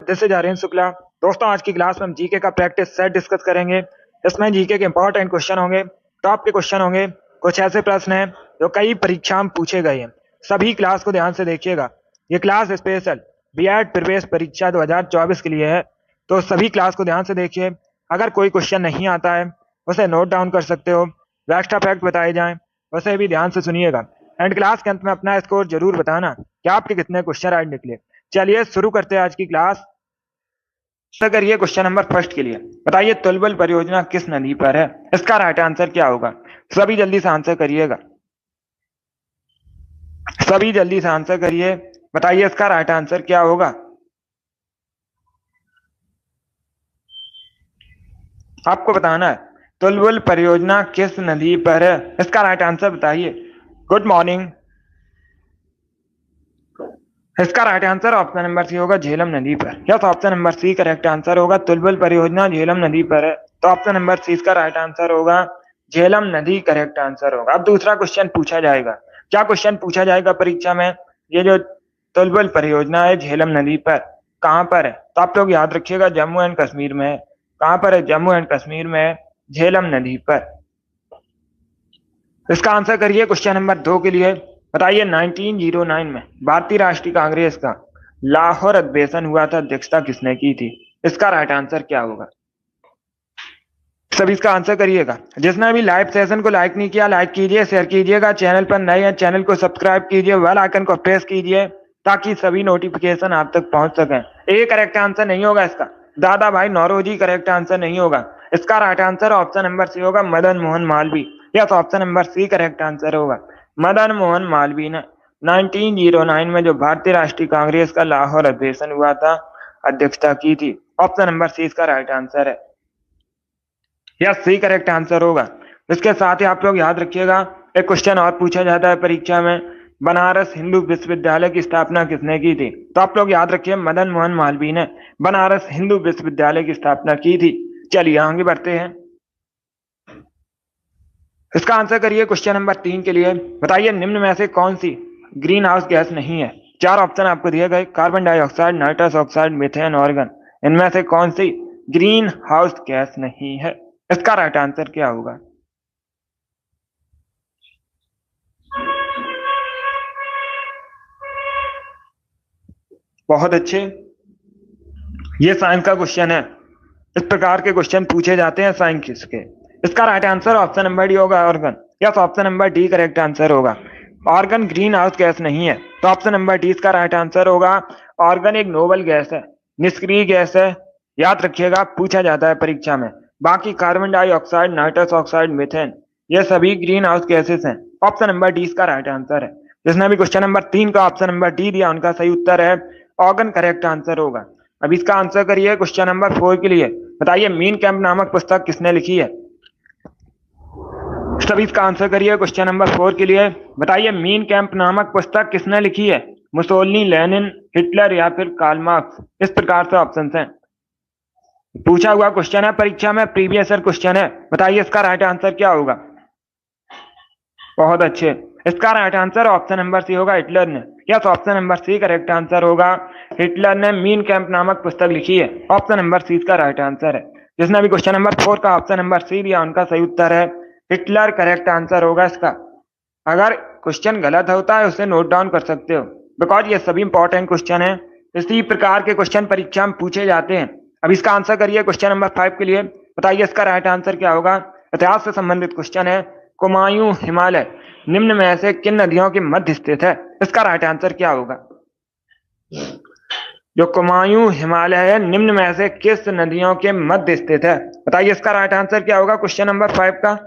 This is Aryan Shukla. दोस्तों, आज की क्लास में हम जीके का प्रैक्टिस सेट डिस्कस करेंगे। इसमें जीके के इंपॉर्टेंट क्वेश्चन होंगे, टॉप के क्वेश्चन होंगे। कुछ ऐसे प्रश्न हैं जो कई परीक्षा में पूछे गए हैं। सभी क्लास को ध्यान से देखिएगा। ये क्लास स्पेशल बीएड प्रवेश परीक्षा 2024 के लिए है, तो सभी क्लास को ध्यान से देखिए। अगर कोई क्वेश्चन नहीं आता है उसे नोट डाउन कर सकते हो। एक्स्ट्रा फैक्ट बताए जाएं उसे भी ध्यान से सुनिएगा। एंड क्लास के अंत में अपना स्कोर जरूर बताना कि आपके कितने क्वेश्चन राइट निकले। चलिए शुरू करते हैं आज की क्लास। करिए क्वेश्चन नंबर फर्स्ट के लिए। बताइए तुलबुल परियोजना किस नदी पर है? इसका राइट आंसर क्या होगा? सभी जल्दी से आंसर करिएगा। सभी जल्दी से आंसर करिए। बताइए इसका राइट आंसर क्या होगा? आपको बताना है तुलबुल परियोजना किस नदी पर है। इसका राइट आंसर बताइए। Good morning. इसका right answer option number C होगा, झेलम नदी पर। Yes, option number C correct answer होगा। तुलबुल परियोजना झेलम नदी पर है, तो ऑप्शन नंबर सी इसका राइट आंसर होगा। झेलम नदी करेक्ट आंसर होगा। अब दूसरा क्वेश्चन पूछा जाएगा। क्या क्वेश्चन पूछा जाएगा परीक्षा में? ये जो तुलबुल परियोजना है झेलम नदी पर, कहाँ पर है? तो आप लोग याद रखिएगा, जम्मू एंड कश्मीर में है। कहाँ पर है? जम्मू एंड कश्मीर में है, झेलम नदी पर। इसका आंसर करिए क्वेश्चन नंबर 2 के लिए। बताइए 1909 में भारतीय राष्ट्रीय कांग्रेस का लाहौर अधिवेशन हुआ था, अध्यक्षता किसने की थी? इसका राइट आंसर क्या होगा? सभी इसका आंसर करिएगा। जिसने भी लाइव सेशन को लाइक नहीं किया, लाइक कीजिए, शेयर कीजिएगा। चैनल पर नए हैं, चैनल को सब्सक्राइब कीजिए, बेल आइकन को प्रेस कीजिए ताकि सभी नोटिफिकेशन आप तक पहुंच सके। ए करेक्ट आंसर नहीं होगा इसका। दादा भाई नौरोजी करेक्ट आंसर नहीं होगा। इसका right answer option number C होगा, Madan Mohan Malviya. Yes, option number C correct answer होगा। मदन मोहन मालवीय ने 1909 में जो भारतीय राष्ट्रीय कांग्रेस का लाहौर अधिवेशन हुआ था, अध्यक्षता की थी। ऑप्शन नंबर सी इसका राइट आंसर है। यस, सी करेक्ट आंसर होगा। इसके साथ ही आप लोग याद रखिएगा, एक क्वेश्चन और पूछा जाता है परीक्षा में, बनारस हिंदू विश्वविद्यालय की स्थापना किसने की थी? तो आप लोग याद रखिए, मदन मोहन मालवीय ने बनारस हिंदू विश्वविद्यालय की स्थापना की थी। चलिए आगे बढ़ते हैं। इसका आंसर करिए क्वेश्चन नंबर 3 के लिए। बताइए निम्न में से कौन सी ग्रीन हाउस गैस नहीं है? 4 ऑप्शन आपको दिए गए, carbon dioxide, nitrous oxide, methane, organ. इनमें से कौन सी ग्रीन हाउस गैस नहीं है? इसका राइट आंसर क्या होगा? बहुत अच्छे। ये साइंस का क्वेश्चन है। इस प्रकार के क्वेश्चन पूछे जाते हैं साइंस के। इसका right answer option number D होगा, argon. Yes, option number D correct answer होगा। ऑर्गन ग्रीन हाउस गैस नहीं है, तो ऑप्शन नंबर डी इसका राइट आंसर होगा। ऑर्गन एक नोबल गैस है, निष्क्रिय गैस है। याद रखिएगा, पूछा जाता है परीक्षा में। बाकी carbon dioxide, nitrous oxide, methane, ये सभी ग्रीन हाउस गैसेस हैं। ऑप्शन नंबर डी इसका राइट आंसर है। जिसने भी क्वेश्चन नंबर 3 का ऑप्शन नंबर डी दिया, उनका सही उत्तर है ऑर्गन करेक्ट आंसर होगा। अब इसका आंसर करिए क्वेश्चन नंबर 4 के लिए। बताइए मीन कैंप नामक पुस्तक किसने लिखी है? सभी इसका आंसर करिए क्वेश्चन नंबर 4 के लिए। बताइए मीन कैंप नामक पुस्तक किसने लिखी है? मुसोलिनी, लेनिन, हिटलर या फिर कार्ल मार्क्स। इस प्रकार से ऑप्शन हैं। पूछा हुआ क्वेश्चन है परीक्षा में, प्रीवियस ईयर क्वेश्चन है। बताइए इसका राइट आंसर क्या होगा? बहुत अच्छे। इसका right answer option number C होगा, हिटलर ने। Yes, option number C correct answer होगा। हिटलर ने मीन कैंप नामक पुस्तक लिखी है। ऑप्शन नंबर सी इसका राइट आंसर है। जिसने भी क्वेश्चन नंबर 4 का ऑप्शन नंबर सी दिया, उनका सही उत्तर है हिटलर करेक्ट आंसर होगा इसका। अगर क्वेश्चन गलत होता है उसे नोट डाउन कर सकते हो, बिकॉज ये सभी इंपॉर्टेंट क्वेश्चन है। इसी प्रकार के क्वेश्चन परीक्षा में पूछे जाते हैं। अब इसका आंसर करिए क्वेश्चन नंबर 5 के लिए। बताइए इसका राइट आंसर क्या होगा? इतिहास से संबंधित क्वेश्चन है। कुमायूं हिमालय निम्न में से किन नदियों के मध्य स्थित है? इसका राइट आंसर क्या होगा? जो कुमायूं हिमालय है, निम्न में से किस नदियों के मध्य स्थित है? बताइए इसका राइट आंसर क्या होगा क्वेश्चन नंबर 5 का।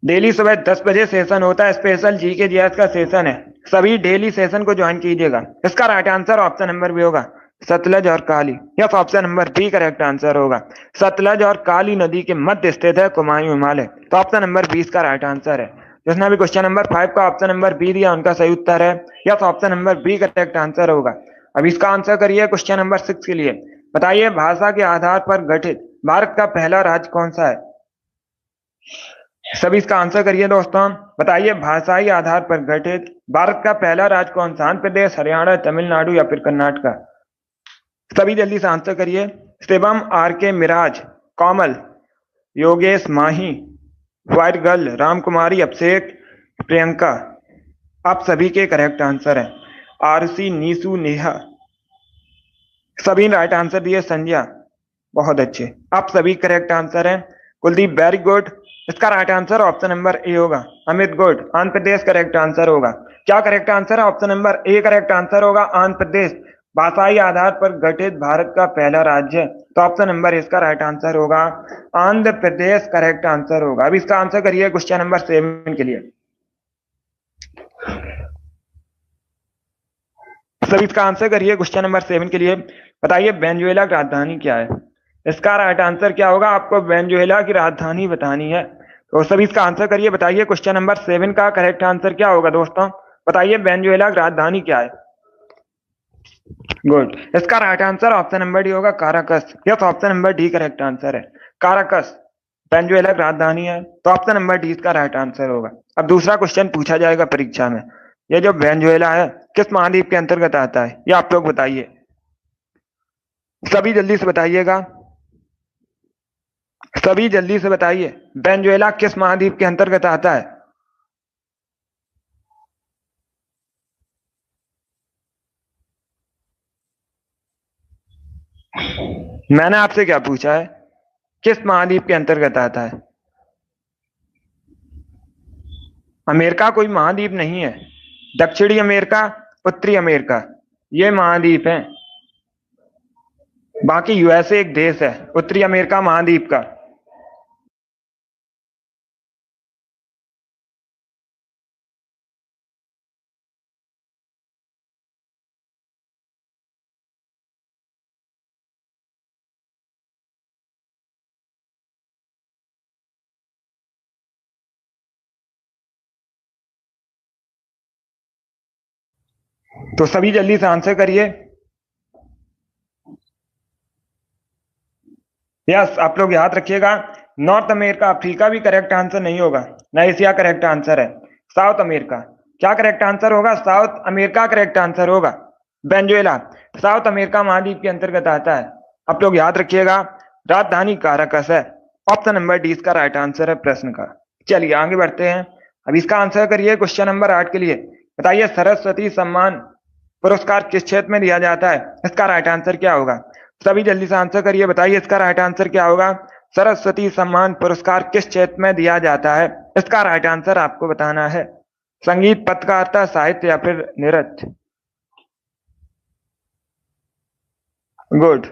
डेली सुबह 10 बजे सेशन होता है, स्पेशल जीके जीएस का सेशन है। सभी डेली सेशन को ज्वाइन कीजिएगा। इसका right answer option number B होगा, सतलज और Kali. Yes, option number B correct answer होगा। सतलज और काली नदी के मध्य स्थित है कुमायूं हिमालय, तो ऑप्शन नंबर 20 का राइट आंसर है। जिसने भी क्वेश्चन नंबर 5 का ऑप्शन नंबर बी दिया, उनका सही उत्तर है yes, option number B correct answer होगा। अब इसका आंसर करिए क्वेश्चन नंबर 6 के लिए। बताइए भाषा के आधार पर गठित भारत का पहला राज्य कौन सा है? सभी इसका आंसर करिए दोस्तों। बताइए भाषाई आधार पर गठित भारत का पहला राज्य कौन सा? आंध्र प्रदेश, हरियाणा, तमिलनाडु या फिर कर्नाटक? सभी जल्दी से आंसर करिए। शिवम, आर के, मिराज, कोमल, योगेश, माही, वायर गर्ल, राम कुमारी, अभिषेक, प्रियंका, आप सभी के करेक्ट आंसर है। आरसी, नीसू, नेहा, सभी राइट आंसर दिए। संजय, बहुत अच्छे, आप सभी करेक्ट आंसर है। Kuldeep, very good. इसका right answer option number A होगा। Amit, good. Andhra Pradesh correct answer होगा। क्या करेक्ट आंसर है? Option number A correct answer होगा, आंध्र प्रदेश। भाषाई आधार पर गठित भारत का पहला राज्य, तो ऑप्शन नंबर इसका राइट आंसर होगा, आंध्र प्रदेश करेक्ट आंसर होगा। अब इसका आंसर करिए क्वेश्चन नंबर 7 के लिए। सभी इसका आंसर करिए क्वेश्चन नंबर 7 के लिए। बताइए वेनेजुएला की राजधानी क्या है? इसका राइट आंसर क्या होगा? आपको वेनेजुएला की राजधानी बतानी है, तो सभी इसका आंसर करिए। बताइए क्वेश्चन नंबर 7 का करेक्ट आंसर क्या होगा दोस्तों? बताइए वेनेजुएला की राजधानी क्या है? गुड। इसका right answer option number D होगा, Caracas. Yes, option number D correct answer है, काराकस वेनेजुएला की राजधानी है, तो ऑप्शन नंबर डी इसका राइट आंसर होगा। अब दूसरा क्वेश्चन पूछा जाएगा परीक्षा में। ये जो वेनेजुएला है किस महाद्वीप के अंतर्गत आता है, ये आप लोग बताइए। सभी जल्दी से बताइएगा, सभी जल्दी से बताइए, वेनेजुएला किस महाद्वीप के अंतर्गत आता है? मैंने आपसे क्या पूछा है? किस महाद्वीप के अंतर्गत आता है? अमेरिका कोई महाद्वीप नहीं है। दक्षिणी अमेरिका, उत्तरी अमेरिका, ये महाद्वीप है। बाकी यूएसए एक देश है उत्तरी अमेरिका महाद्वीप का। तो सभी जल्दी से आंसर करिए। यस, आप लोग याद रखिएगा, नॉर्थ अमेरिका, अफ्रीका भी करेक्ट आंसर नहीं होगा, ना एशिया करेक्ट आंसर है। साउथ अमेरिका, क्या करेक्ट आंसर होगा? साउथ अमेरिका करेक्ट आंसर होगा। वेनेजुएला साउथ अमेरिका महाद्वीप के अंतर्गत आता है, आप लोग याद रखिएगा। राजधानी काराकस है, ऑप्शन नंबर डी इसका राइट आंसर है प्रश्न का। चलिए आगे बढ़ते हैं। अब इसका आंसर करिए क्वेश्चन नंबर 8 के लिए। बताइए सरस्वती सम्मान पुरस्कार किस क्षेत्र में दिया जाता है? इसका राइट आंसर क्या होगा? सभी जल्दी से आंसर करिए। बताइए इसका राइट आंसर क्या होगा? सरस्वती सम्मान पुरस्कार किस क्षेत्र में दिया जाता है? इसका राइट आंसर आपको बताना है। संगीत, पत्रकारिता, साहित्य या फिर नृत्य? गुड।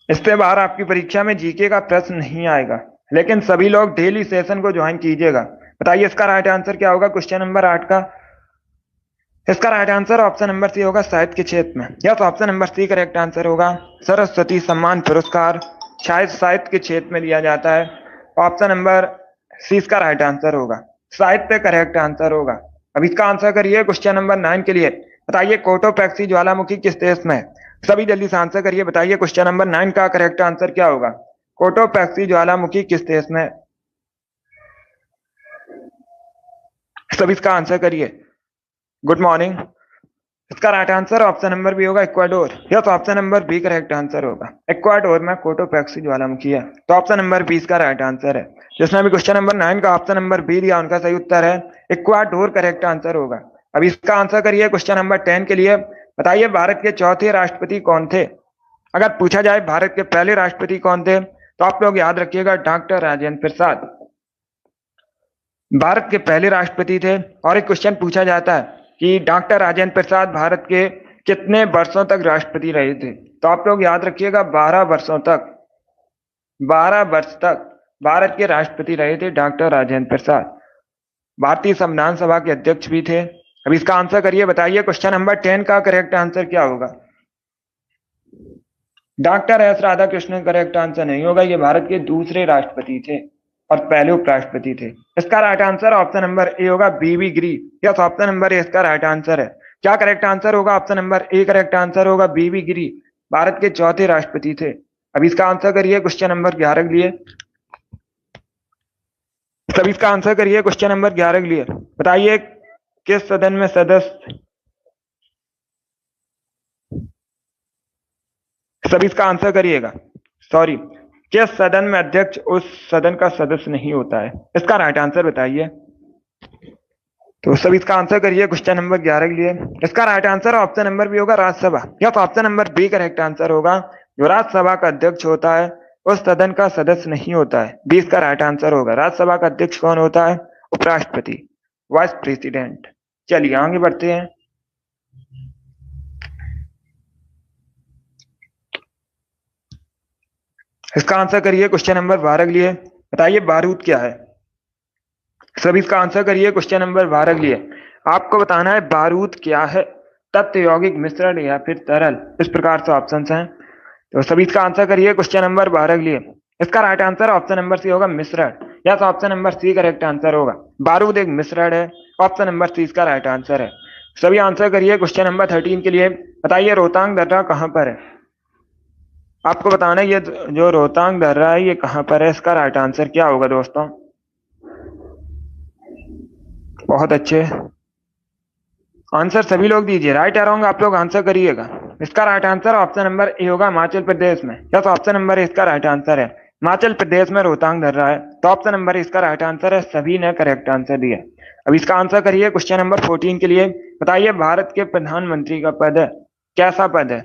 इससे बाहर आपकी परीक्षा में जीके का प्रश्न नहीं आएगा, लेकिन सभी लोग डेली सेशन को ज्वाइन कीजिएगा। बताइए इसका राइट आंसर क्या होगा क्वेश्चन नंबर 8 का? इसका right answer option number C होगा, साहित्य के क्षेत्र में। Yes, option number C correct answer होगा। सरस्वती सम्मान पुरस्कार शायद साहित्य के क्षेत्र में दिया जाता है, ऑप्शन नंबर सी इसका राइट आंसर होगा, साहित्य करेक्ट आंसर होगा। अब इसका आंसर करिए क्वेश्चन नंबर 9 के लिए। बताइए कोटोपैक्सी ज्वालामुखी किस देश में है? सभी जल्दी से आंसर करिए। बताइए क्वेश्चन नंबर 9 का करेक्ट आंसर क्या होगा? कोटोपैक्सी ज्वालामुखी किस देश में है? सभी इसका आंसर करिए। Good morning. इसका right answer option number B होगा, Ecuador. Yes, option number B correct answer होगा। इक्वाडोर में कोटोपैक्सी ज्वालामुखी है, तो ऑप्शन नंबर बी इसका राइट आंसर है। जिसने भी क्वेश्चन नंबर 9 का ऑप्शन नंबर बी दिया उनका सही उत्तर है इक्वाडोर करेक्ट आंसर होगा। अब इसका आंसर करिए क्वेश्चन नंबर 10 के लिए। बताइए भारत के चौथे राष्ट्रपति कौन थे? अगर पूछा जाए भारत के पहले राष्ट्रपति कौन थे, तो आप लोग याद रखिएगा डॉक्टर राजेंद्र प्रसाद भारत के पहले राष्ट्रपति थे। और एक क्वेश्चन पूछा जाता है कि डॉक्टर राजेंद्र प्रसाद भारत के कितने वर्षों तक राष्ट्रपति रहे थे, तो आप लोग याद रखिएगा 12 वर्षों तक, 12 वर्ष तक भारत के राष्ट्रपति रहे थे डॉक्टर राजेंद्र प्रसाद। भारतीय संविधान सभा के अध्यक्ष भी थे। अब इसका आंसर करिए। बताइए क्वेश्चन नंबर 10 का करेक्ट आंसर क्या होगा? Doctor S Radhakrishnan correct answer नहीं होगा, ये भारत के दूसरे राष्ट्रपति थे और पहले उपराष्ट्रपति थे। इसका right answer option number A होगा, बीबी गिरी। यस, ऑप्शन नंबर ए इसका राइट आंसर है। क्या करेक्ट आंसर होगा? Option number A correct answer होगा, बीबी गिरी भारत के चौथे राष्ट्रपति थे। अब इसका आंसर करिए क्वेश्चन नंबर 11 के लिए। सभी इसका आंसर करिए क्वेश्चन नंबर 11 के लिए। बताइए किस सदन में सदस्य सभी इसका आंसर करिएगा। सॉरी, किस सदन में अध्यक्ष उस सदन का सदस्य नहीं होता है? इसका राइट आंसर बताइए। तो सभी इसका आंसर करिए क्वेश्चन नंबर 11 के लिए। इसका right answer option number B होगा, राज्यसभा। या तो option number B correct answer होगा। जो राज्यसभा का अध्यक्ष होता है उस सदन का सदस्य नहीं होता है। 20 का राइट आंसर होगा। राज्यसभा का अध्यक्ष कौन होता है? उपराष्ट्रपति, वाइस प्रेसिडेंट। चलिए आगे बढ़ते हैं। इसका आंसर करिए क्वेश्चन नंबर 12 के लिए। बताइए बारूद क्या है? सभी इसका आंसर करिए क्वेश्चन नंबर 12 के लिए। आपको बताना है बारूद क्या है, तत्व, यौगिक, मिश्रण या फिर तरल। इस प्रकार से ऑप्शन हैं। तो सभी इसका आंसर करिए क्वेश्चन नंबर 12 के लिए। इसका right answer option number C होगा, मिश्रण। या तो option number C correct answer होगा। बारूद एक मिश्रण है। ऑप्शन नंबर सी इसका राइट आंसर है। सभी आंसर करिए क्वेश्चन नंबर 13 के लिए। बताइए रोहतांग दर्रा कहां पर है? आपको बताना है ये जो रोहतांग दर्रा है ये कहां पर है। इसका राइट आंसर क्या होगा दोस्तों? बहुत अच्छे आंसर सभी लोग दीजिए। राइट या रॉन्ग आप लोग आंसर करिएगा। इसका right answer option number A होगा, हिमाचल प्रदेश में। या तो ऑप्शन नंबर ए इसका राइट आंसर है। हिमाचल प्रदेश में रोहतांग दर्रा है। तो ऑप्शन नंबर इसका राइट आंसर है। सभी ने करेक्ट आंसर दिया। अब इसका आंसर करिए क्वेश्चन नंबर 14 के लिए। बताइए भारत के प्रधानमंत्री का पद है, कैसा पद है?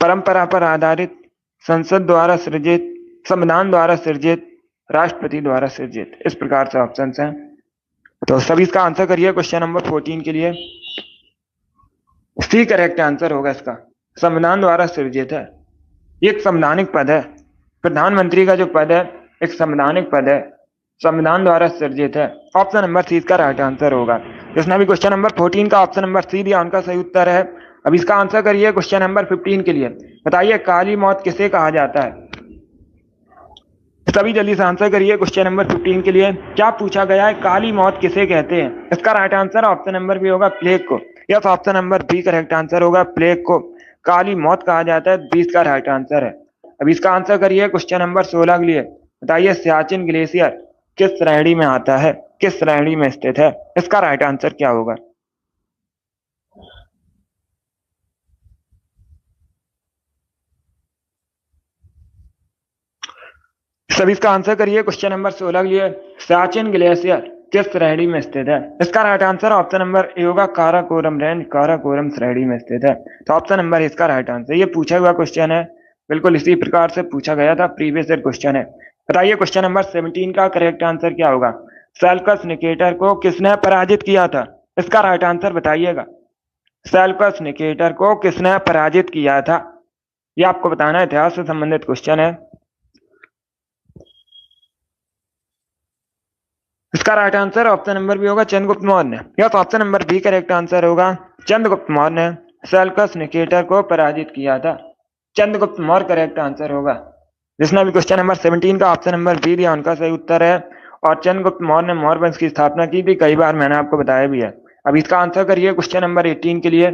परंपरा पर आधारित, संसद द्वारा सृजित, संविधान द्वारा सृजित, राष्ट्रपति द्वारा सृजित। इस प्रकार से ऑप्शन हैं। तो सभी इसका आंसर करिए क्वेश्चन नंबर 14 के लिए। सी करेक्ट आंसर होगा इसका, संविधान द्वारा सृजित है। एक संवैधानिक पद है। प्रधानमंत्री का जो पद है एक संवैधानिक पद है, संविधान द्वारा सृजित है। ऑप्शन नंबर सी इसका राइट आंसर होगा। जिसने भी क्वेश्चन नंबर 14 का ऑप्शन नंबर सी दिया उनका सही उत्तर है। अब इसका आंसर करिए क्वेश्चन नंबर 15 के लिए। बताइए काली मौत किसे कहा जाता है? सभी जल्दी से आंसर करिए क्वेश्चन नंबर 15 के लिए। क्या पूछा गया है, काली मौत किसे कहते हैं? इसका right answer option number B होगा, प्लेग को। या तो option number B correct answer होगा, प्लेग को काली मौत कहा जाता है। 20 का राइट आंसर है। अब इसका आंसर करिए क्वेश्चन नंबर 16 के लिए। बताइए सियाचिन ग्लेशियर किस श्रेणी में आता है, किस श्रेणी में स्थित है? इसका राइट आंसर क्या होगा? सभी इसका आंसर करिए क्वेश्चन नंबर 16 के लिए। सियाचिन ग्लेशियर किस श्रेणी में स्थित है? इसका right answer option number A होगा, काराकोरम रेंज, काराकोरम श्रेणी में स्थित है। तो ऑप्शन नंबर इसका राइट आंसर। ये पूछा हुआ क्वेश्चन है, बिल्कुल इसी प्रकार से पूछा गया था, प्रीवियस ईयर क्वेश्चन है। बताइए क्वेश्चन नंबर 17 का करेक्ट आंसर क्या होगा? सेल्कस निकेटर को किसने पराजित किया था? इसका राइट आंसर बताइएगा। सेल्कस निकेटर को किसने पराजित किया था? ये आपको बताना, इतिहास से संबंधित क्वेश्चन है। इसका right answer option number B होगा, चंद्रगुप्त मौर्य ने। या तो option number B correct answer होगा, चंद्रगुप्त मौर्य ने सेल्कस निकेटर को पराजित किया था। चंद्रगुप्त मौर्य करेक्ट आंसर होगा। जिसने भी क्वेश्चन नंबर 17 का ऑप्शन नंबर बी दिया उनका सही उत्तर है। और चंद्रगुप्त मौर्य ने मौर्य वंश की स्थापना की थी, कई बार मैंने आपको बताया भी है। अब इसका आंसर करिए क्वेश्चन नंबर 18 के लिए।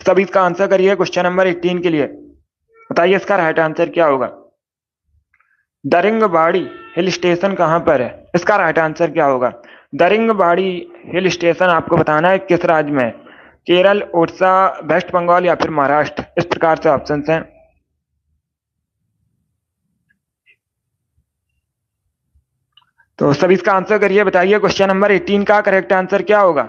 सब इसका आंसर करिए क्वेश्चन नंबर 18 के लिए। बताइए इसका राइट आंसर क्या होगा? दरिंगबाड़ी हिल स्टेशन कहां पर है? इसका राइट आंसर क्या होगा? दरिंगबाड़ी हिल स्टेशन आपको बताना है किस राज्य में है? केरल, उड़ीसा, वेस्ट बंगाल या फिर महाराष्ट्र। इस प्रकार से ऑप्शन हैं। तो सभी इसका आंसर करिए। बताइए क्वेश्चन नंबर 18 का करेक्ट आंसर क्या होगा?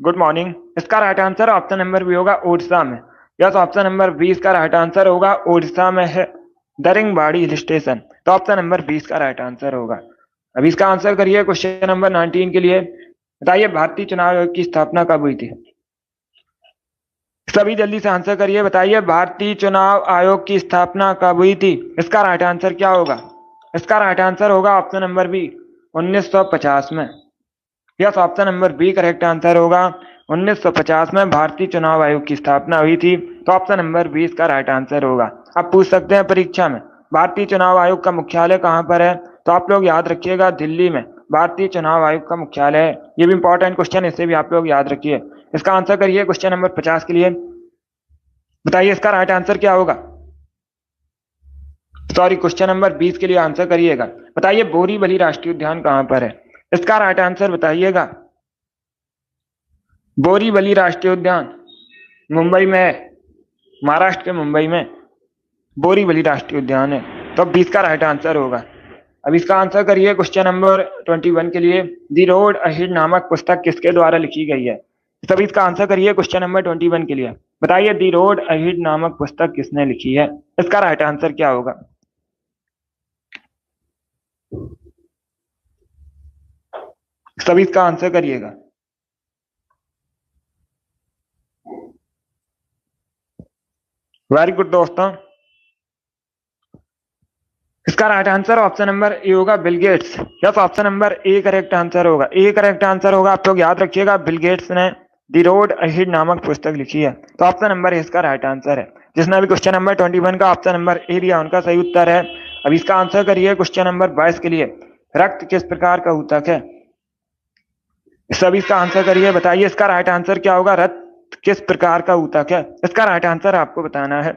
Good morning. इसका right answer option number B होगा, उड़ीसा में। या तो ऑप्शन नंबर 20 का राइट आंसर होगा, उड़ीसा में है दरिंगबाड़ी हिल स्टेशन। तो ऑप्शन नंबर 20 का राइट आंसर होगा। अभी इसका आंसर करिए क्वेश्चन नंबर 19 के लिए। बताइए भारतीय चुनाव आयोग की स्थापना कब हुई थी? सभी जल्दी से आंसर करिए। बताइए भारतीय चुनाव आयोग की स्थापना कब हुई थी? इसका राइट आंसर क्या होगा? इसका राइट आंसर होगा ऑप्शन नंबर बी, 1950 में। Yes, option number B correct answer होगा। 1950 में भारतीय चुनाव आयोग की स्थापना हुई थी। तो ऑप्शन नंबर 20 का राइट आंसर होगा। अब पूछ सकते हैं परीक्षा में भारतीय चुनाव आयोग का मुख्यालय कहां पर है? तो आप लोग याद रखिएगा, दिल्ली में भारतीय चुनाव आयोग का मुख्यालय है। ये भी इंपॉर्टेंट क्वेश्चन, इसे भी आप लोग याद रखिए। इसका आंसर करिए क्वेश्चन नंबर 50 के लिए। बताइए इसका राइट आंसर क्या होगा? सॉरी, क्वेश्चन नंबर 20 के लिए आंसर करिएगा। बताइए बोरीवली राष्ट्रीय उद्यान कहां पर है? इसका राइट आंसर बताइएगा। बोरीवली राष्ट्रीय उद्यान मुंबई में है। महाराष्ट्र के मुंबई में बोरीवली राष्ट्रीय उद्यान है। तो अब 20 का राइट आंसर होगा। अब इसका आंसर करिए क्वेश्चन नंबर 21 के लिए। दी रोड अहेड नामक पुस्तक किसके द्वारा लिखी गई है? तभी इसका आंसर करिए क्वेश्चन नंबर 21 के लिए। बताइए दी रोड अहेड नामक पुस्तक किसने लिखी है? इसका राइट आंसर क्या होगा? सभी इसका आंसर करिएगा। वेरी गुड दोस्तों। इसका right answer option number A होगा, Bill Gates. Yes, option number A correct answer होगा। ए करेक्ट आंसर होगा। आप लोग याद रखिएगा, बिल गेट्स ने दी रोड अहेड नामक पुस्तक लिखी है। तो ऑप्शन नंबर ए इसका राइट आंसर है। जिसने भी क्वेश्चन नंबर 21 का ऑप्शन नंबर ए दिया उनका सही उत्तर है। अब इसका आंसर करिए क्वेश्चन नंबर 22 के लिए। रक्त किस प्रकार का ऊतक है? सभी इसका आंसर करिए। बताइए इसका राइट आंसर क्या होगा? रक्त किस प्रकार का ऊतक है? इसका राइट आंसर आपको बताना है।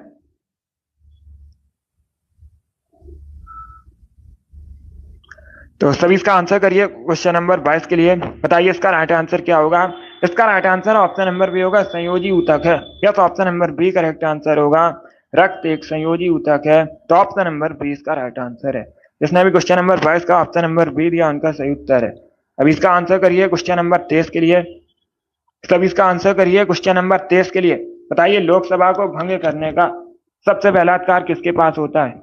तो सभी इसका आंसर करिए क्वेश्चन नंबर 22 के लिए। बताइए इसका राइट आंसर क्या होगा? इसका right answer option number B होगा, संयोजी ऊतक है। या तो option number B correct answer होगा। रक्त एक संयोजी ऊतक है। तो ऑप्शन नंबर बी इसका राइट आंसर है। जिसने भी क्वेश्चन नंबर 22 का ऑप्शन नंबर बी दिया उनका सही उत्तर है। अब इसका आंसर करिए क्वेश्चन नंबर 23 के लिए। तब इसका आंसर करिए क्वेश्चन नंबर 23 के लिए। बताइए लोकसभा को भंग करने का सबसे पहला अधिकार किसके पास होता है?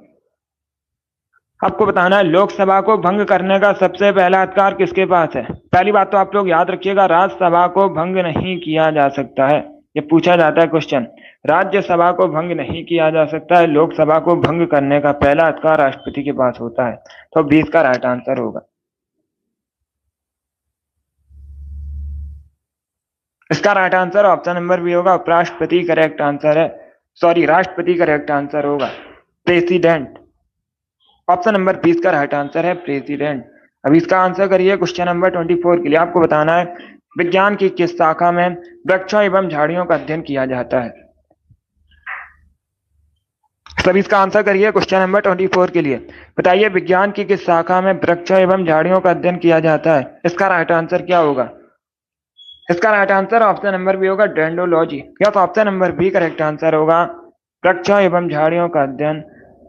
आपको बताना है लोकसभा को भंग करने का सबसे पहला अधिकार किसके पास है। पहली बात तो आप लोग याद रखिएगा, राज्यसभा को भंग नहीं किया जा सकता है। ये पूछा जाता है क्वेश्चन। राज्यसभा को भंग नहीं किया जा सकता है। लोकसभा को भंग करने का पहला अधिकार राष्ट्रपति के पास होता है। तो 20 का राइट आंसर होगा। इसका right answer option number B होगा, उपराष्ट्रपति करेक्ट आंसर है। सॉरी, राष्ट्रपति करेक्ट आंसर होगा। प्रेसिडेंट। ऑप्शन नंबर 20 का राइट आंसर है प्रेसिडेंट। अब इसका आंसर करिए क्वेश्चन नंबर 24 के लिए। आपको बताना है विज्ञान की किस शाखा में वृक्षों एवं झाड़ियों का अध्ययन किया जाता है? सभी इसका आंसर करिए क्वेश्चन नंबर 24 के लिए। बताइए विज्ञान की किस शाखा में वृक्षों एवं झाड़ियों का अध्ययन किया जाता है? इसका राइट आंसर क्या होगा? इसका right answer option number B होगा, डेंड्रोलॉजी। या तो option number B correct answer होगा। वृक्षों एवं झाड़ियों का अध्ययन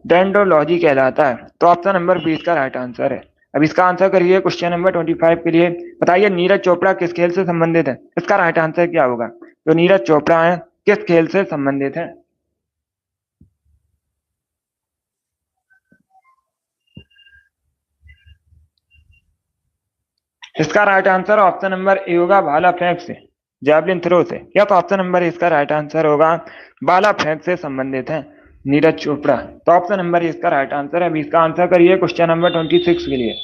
डेंड्रोलॉजी कहलाता है। तो ऑप्शन नंबर 20 का राइट आंसर है। अब इसका आंसर करिए क्वेश्चन नंबर 25 के लिए। बताइए नीरज चोपड़ा किस खेल से संबंधित है? इसका राइट आंसर क्या होगा? जो नीरज चोपड़ा है किस खेल से संबंधित है? इसका right answer option number A होगा, भाला फेंक से, जैवलिन थ्रो से। या तो ऑप्शन नंबर इसका राइट आंसर होगा, भाला फेंक से संबंधित है नीरज चोपड़ा। तो ऑप्शन नंबर इसका राइट आंसर है। अभी इसका आंसर करिए क्वेश्चन नंबर 26 के लिए।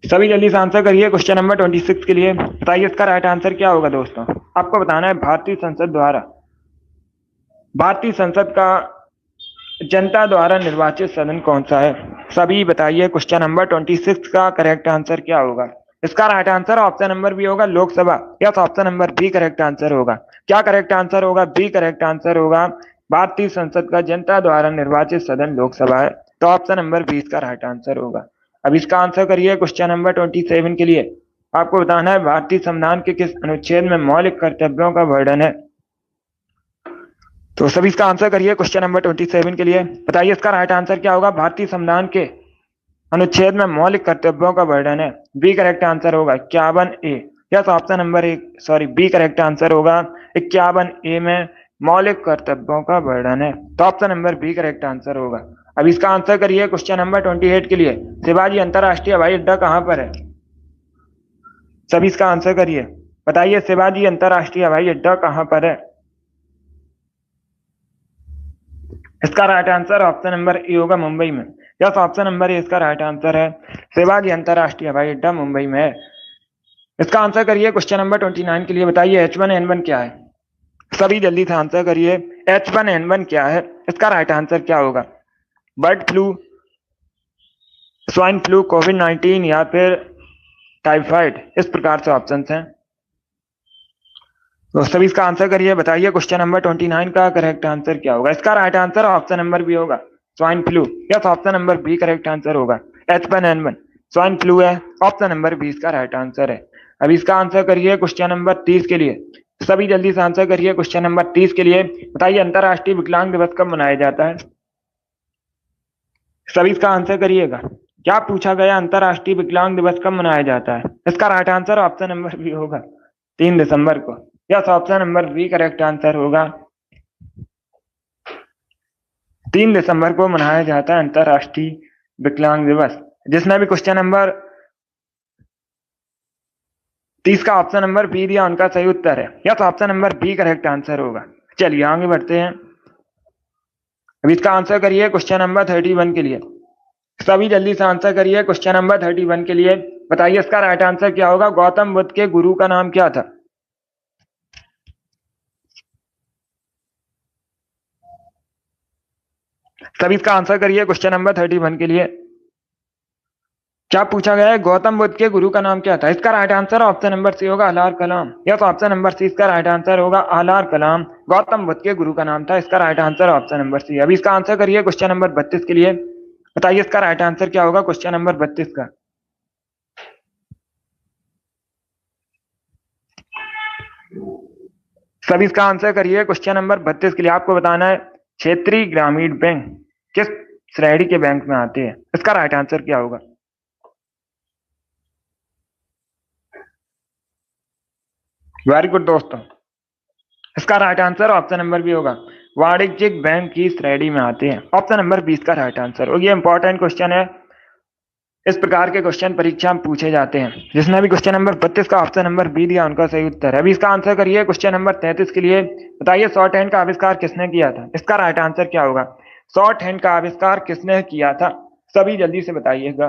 सभी जल्दी से आंसर करिए क्वेश्चन नंबर 26 के लिए। बताइए इसका राइट आंसर क्या होगा दोस्तों? आपको बताना है भारतीय संसद का जनता द्वारा निर्वाचित सदन कौन सा है? सभी बताइए क्वेश्चन नंबर 26 का करेक्ट आंसर क्या होगा? इसका right answer option number B होगा, लोकसभा। या तो option number B correct answer होगा। क्या करेक्ट आंसर होगा? बी करेक्ट आंसर होगा। भारतीय संसद का जनता द्वारा निर्वाचित सदन लोकसभा है। तो ऑप्शन नंबर 20 का राइट आंसर होगा। अब इसका आंसर करिए क्वेश्चन नंबर 27 के लिए। आपको बताना है भारतीय संविधान के किस अनुच्छेद में मौलिक कर्तव्यों का वर्णन है? तो सभी इसका आंसर करिए क्वेश्चन नंबर 27 के लिए। बताइए इसका राइट आंसर क्या होगा? भारतीय संविधान के अनुच्छेद में मौलिक कर्तव्यों का वर्णन है। बी करेक्ट आंसर होगा 51A। Yes, option number B correct answer होगा। 51A में मौलिक कर्तव्यों का वर्णन है। तो option number B correct answer होगा। अब इसका आंसर करिए क्वेश्चन नंबर 28 के लिए। शिवाजी अंतरराष्ट्रीय हवाई अड्डा कहां पर है? सभी इसका आंसर करिए। बताइए शिवाजी अंतरराष्ट्रीय हवाई अड्डा कहां पर है? इसका right answer option number A होगा, मुंबई में। यस, ऑप्शन नंबर ए इसका राइट आंसर है। शिवाजी अंतरराष्ट्रीय हवाई अड्डा मुंबई में है। इसका आंसर करिए क्वेश्चन नंबर 29 के लिए। बताइए H1N1 क्या है? सभी जल्दी से आंसर करिए। H1N1 क्या है? इसका राइट आंसर क्या होगा? बर्ड फ्लू, स्वाइन फ्लू, कोविड-19 या फिर टाइफाइड? इस प्रकार से ऑप्शन हैं। तो सभी इसका आंसर करिए। बताइए क्वेश्चन नंबर 29 का करेक्ट आंसर क्या होगा? इसका right answer option number B होगा, swine flu. Yes, option number B correct answer होगा। H1N1 स्वाइन फ्लू है। ऑप्शन नंबर 20 का राइट आंसर है। अब इसका आंसर करिए क्वेश्चन नंबर 30 के लिए। सभी जल्दी से आंसर करिए क्वेश्चन नंबर 30 के लिए। बताइए अंतरराष्ट्रीय विकलांग दिवस कब मनाया जाता है? सभी इसका आंसर करिएगा। क्या पूछा गया, अंतरराष्ट्रीय विकलांग दिवस कब मनाया जाता है? इसका right answer option number B होगा, 3 दिसंबर को। Yes, option number B correct answer होगा। 3 दिसंबर को मनाया जाता है अंतरराष्ट्रीय विकलांग दिवस। जिसने भी क्वेश्चन नंबर 30 का ऑप्शन नंबर बी दिया उनका सही उत्तर है। Yes, option number B correct answer होगा। चलिए आगे बढ़ते हैं। अब इसका आंसर करिए क्वेश्चन नंबर 31 के लिए। सभी जल्दी से आंसर करिए क्वेश्चन नंबर 31 के लिए। बताइए इसका राइट आंसर क्या होगा? गौतम बुद्ध के गुरु का नाम क्या था? सभी इसका आंसर करिए क्वेश्चन नंबर 31 के लिए। क्या पूछा गया है? गौतम बुद्ध के गुरु का नाम क्या था? इसका right answer option number C होगा, अलार Kalam. Yes, option number C इसका राइट आंसर होगा, अलार कलाम गौतम बुद्ध के गुरु का नाम था। इसका right answer option number C. अभी इसका आंसर करिए क्वेश्चन नंबर 32 के लिए। बताइए इसका राइट आंसर क्या होगा क्वेश्चन नंबर 32 का? सभी इसका आंसर करिए क्वेश्चन नंबर 32 के लिए। आपको बताना है क्षेत्रीय ग्रामीण बैंक किस श्रेणी के बैंक में आते हैं? इसका राइट आंसर क्या होगा? वेरी गुड दोस्तों, इसका right answer option number B होगा, वाणिज्यिक बैंक की श्रेणी में आते हैं। ऑप्शन नंबर 20 का राइट आंसर। और ये इंपॉर्टेंट क्वेश्चन है, इस प्रकार के क्वेश्चन परीक्षा में पूछे जाते हैं। जिसने भी क्वेश्चन नंबर 32 का ऑप्शन नंबर बी दिया उनका सही उत्तर है। अभी इसका आंसर करिए क्वेश्चन नंबर 33 के लिए। बताइए शॉर्ट हैंड का आविष्कार किसने किया था? इसका राइट आंसर क्या होगा? शॉर्ट हैंड का आविष्कार किसने किया था? सभी जल्दी से बताइएगा।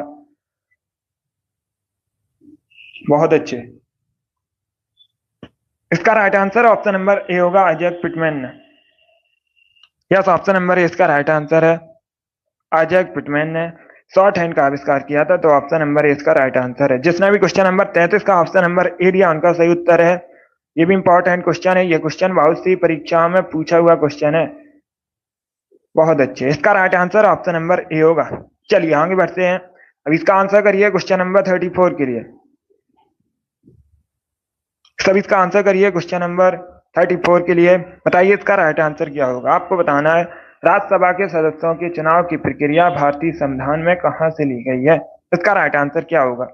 बहुत अच्छे, इसका right answer option number A होगा, आइजैक पिटमैन ने। यस, ऑप्शन नंबर ए इसका राइट आंसर है, आइजैक पिटमैन ने शॉर्ट हैंड का आविष्कार किया था। तो ऑप्शन नंबर ए इसका राइट आंसर है। जिसने भी क्वेश्चन नंबर 33 का ऑप्शन नंबर ए दिया उनका सही उत्तर है। ये भी इंपॉर्टेंट क्वेश्चन है, ये क्वेश्चन बहुत सी परीक्षाओं में पूछा हुआ क्वेश्चन है। बहुत अच्छे, इसका right answer option number A होगा। चलिए आगे बढ़ते हैं। अब इसका आंसर करिए क्वेश्चन नंबर 34 के लिए। सब इसका आंसर करिए क्वेश्चन नंबर 34 के लिए। बताइए इसका राइट आंसर क्या होगा? आपको बताना है राज्यसभा के सदस्यों के चुनाव की प्रक्रिया भारतीय संविधान में कहां से ली गई है? इसका राइट आंसर क्या होगा?